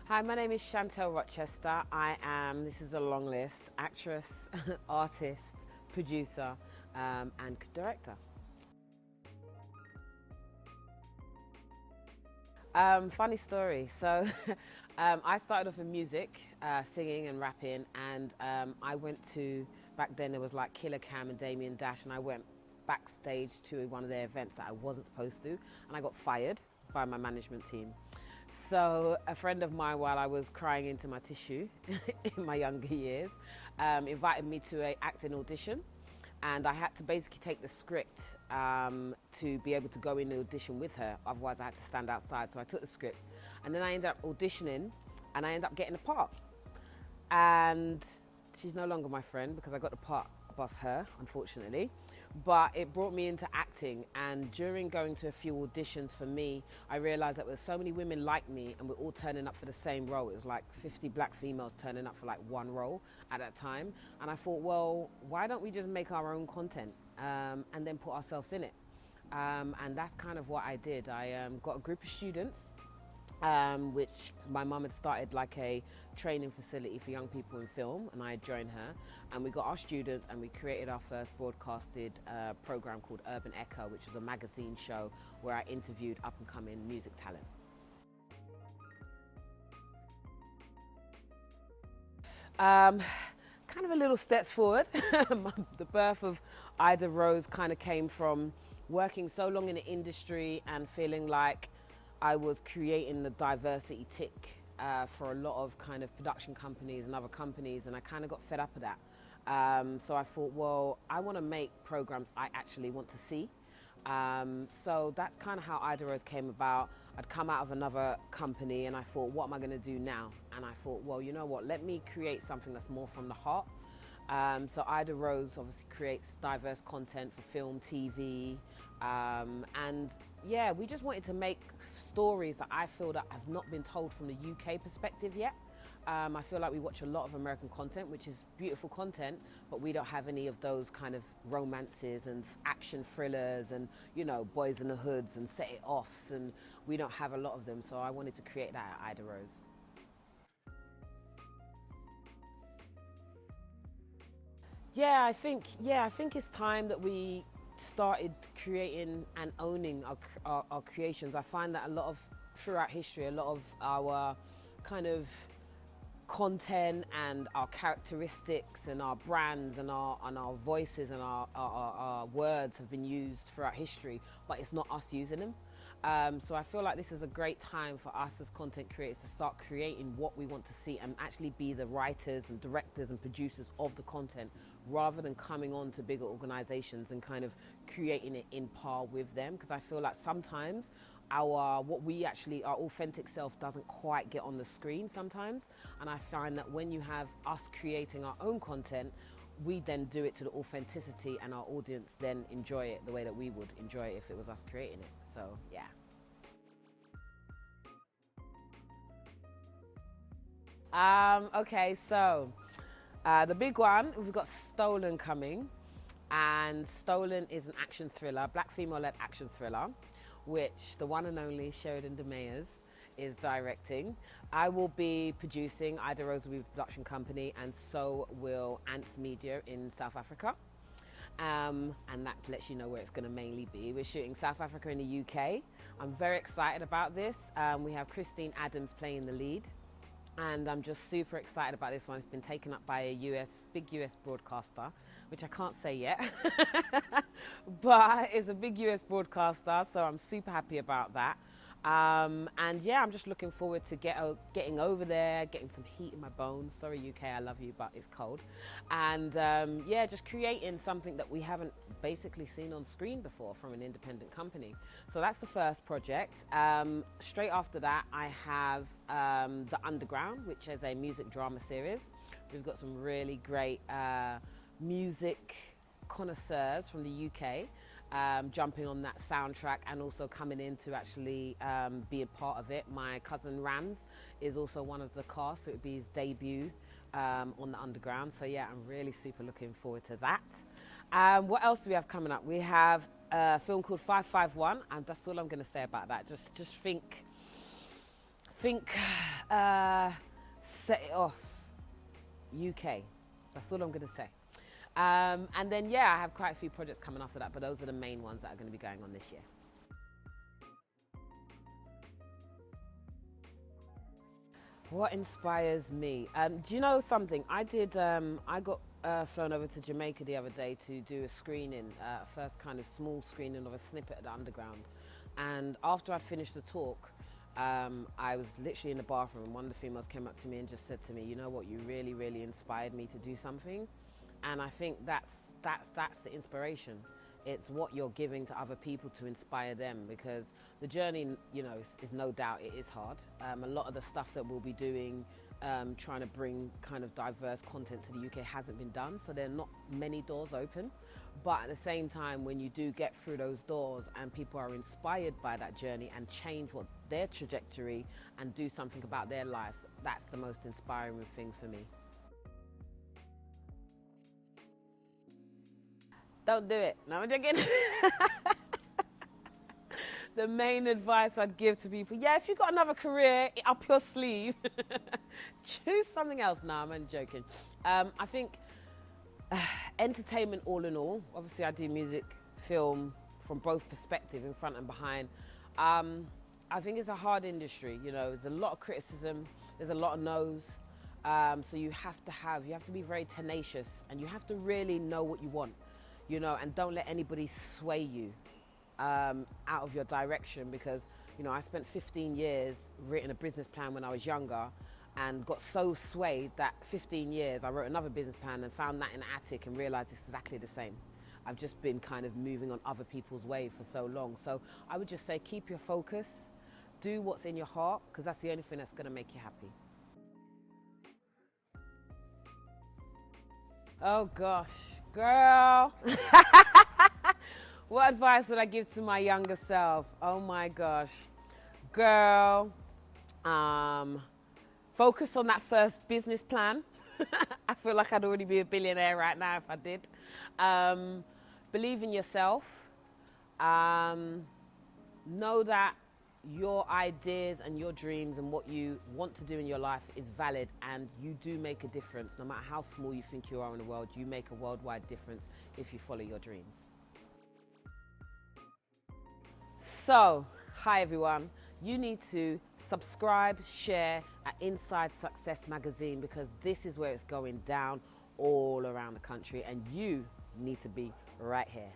Hi, my name is Chantel Rochester. This is a long list, actress, artist, producer, and director. Funny story. So, I started off in music, singing and rapping, and I went to, back then there was like Killer Cam and Damien Dash, and I went backstage to one of their events that I wasn't supposed to, and I got fired by my management team. So a friend of mine, while I was crying into my tissue in my younger years, invited me to a acting audition, and I had to basically take the script to be able to go in the audition with her. Otherwise, I had to stand outside. So I took the script, and then I ended up auditioning, and I ended up getting a part. And she's no longer my friend because I got the part above her, unfortunately. But it brought me into acting, and during going to a few auditions for me, I realized that there were so many women like me, and we're all turning up for the same role. It was like 50 black females turning up for like one role at that time. And I thought, well, why don't we just make our own content and then put ourselves in it? And that's kind of what I did. I got a group of students, which my mum had started like a training facility for young people in film, and I joined her, and we got our students and we created our first broadcasted program called Urban Echo, which was a magazine show where I interviewed up and coming music talent. Kind of a little steps forward. The birth of Ida Rose kind of came from working so long in the industry and feeling like I was creating the diversity tick for a lot of kind of production companies and other companies, and I kind of got fed up of that. So I thought, well, I want to make programs I actually want to see. So that's kind of how Ida Rose came about. I'd come out of another company and I thought, what am I going to do now? And I thought, well, you know what, let me create something that's more from the heart. So Ida Rose obviously creates diverse content for film, TV, and yeah, we just wanted to make stories that I feel that have not been told from the UK perspective yet. I feel like we watch a lot of American content, which is beautiful content, but we don't have any of those kind of romances and action thrillers and, you know, boys in the hoods and set it offs, and we don't have a lot of them. So I wanted to create that at Ida Rose. Yeah, I think it's time that we started creating and owning our creations. I find that a lot of throughout history, a lot of our kind of content and our characteristics and our brands and our voices and our words have been used throughout history, but it's not us using them. So I feel like this is a great time for us as content creators to start creating what we want to see and actually be the writers and directors and producers of the content, rather than coming on to bigger organizations and kind of creating it in par with them. Because I feel like sometimes our authentic self doesn't quite get on the screen sometimes, and I find that when you have us creating our own content, we then do it to the authenticity, and our audience then enjoy it the way that we would enjoy it if it was us creating it. So yeah. Okay, so the big one, we've got Stolen coming, and Stolen is an action thriller, black female-led action thriller, which the one and only Sheridan DeMeyers is directing. I will be producing. Ida Rose will be the production company, and so will Ants Media in South Africa. And that lets you know where it's going to mainly be. We're shooting South Africa and the UK. I'm very excited about this. We have Christine Adams playing the lead, and I'm just super excited about this one. It's been taken up by a big US broadcaster, which I can't say yet, but it's a big US broadcaster, so I'm super happy about that. And yeah, I'm just looking forward to getting over there, getting some heat in my bones. Sorry, UK, I love you, but it's cold. And yeah, just creating something that we haven't basically seen on screen before from an independent company. So that's the first project. Straight after that, I have The Underground, which is a music drama series. We've got some really great music connoisseurs from the UK jumping on that soundtrack and also coming in to actually be a part of it. My cousin Rams is also one of the cast, so it would be his debut on The Underground. So yeah, I'm really super looking forward to that. What else do we have coming up? We have a film called 551, and that's all I'm going to say about that. Just think think set it off UK. That's all I'm going to say. And then, yeah, I have quite a few projects coming after that, but those are the main ones that are going to be going on this year. What inspires me? Do you know something? I got flown over to Jamaica the other day to do a screening, first kind of small screening of a snippet of the Underground. And after I finished the talk, I was literally in the bathroom, and one of the females came up to me and just said to me, you know what, you really, really inspired me to do something. And I think that's the inspiration. It's what you're giving to other people to inspire them, because the journey, you know, is no doubt it is hard. A lot of the stuff that we'll be doing, trying to bring kind of diverse content to the UK hasn't been done, so there are not many doors open. But at the same time, when you do get through those doors and people are inspired by that journey and change their trajectory and do something about their lives, that's the most inspiring thing for me. Don't do it. No, I'm joking. The main advice I'd give to people, yeah, if you've got another career up your sleeve, choose something else. No, I'm only joking. I think entertainment all in all, obviously I do music, film, from both perspectives, in front and behind. I think it's a hard industry, you know, there's a lot of criticism, there's a lot of no's. So you have to be very tenacious, and you have to really know what you want, you know, and don't let anybody sway you out of your direction, because, you know, I spent 15 years writing a business plan when I was younger, and got so swayed that 15 years I wrote another business plan and found that in the attic and realized it's exactly the same. I've just been kind of moving on other people's way for so long. So I would just say, keep your focus, do what's in your heart, because that's the only thing that's going to make you happy. Oh gosh, girl. What advice would I give to my younger self? Oh my gosh. Girl, focus on that first business plan. I feel like I'd already be a billionaire right now if I did. Believe in yourself. Know that your ideas and your dreams and what you want to do in your life is valid, and you do make a difference. No matter how small you think you are in the world, you make a worldwide difference if you follow your dreams. So, hi everyone. You need to subscribe, share at Inside Success Magazine, because this is where it's going down all around the country, and you need to be right here.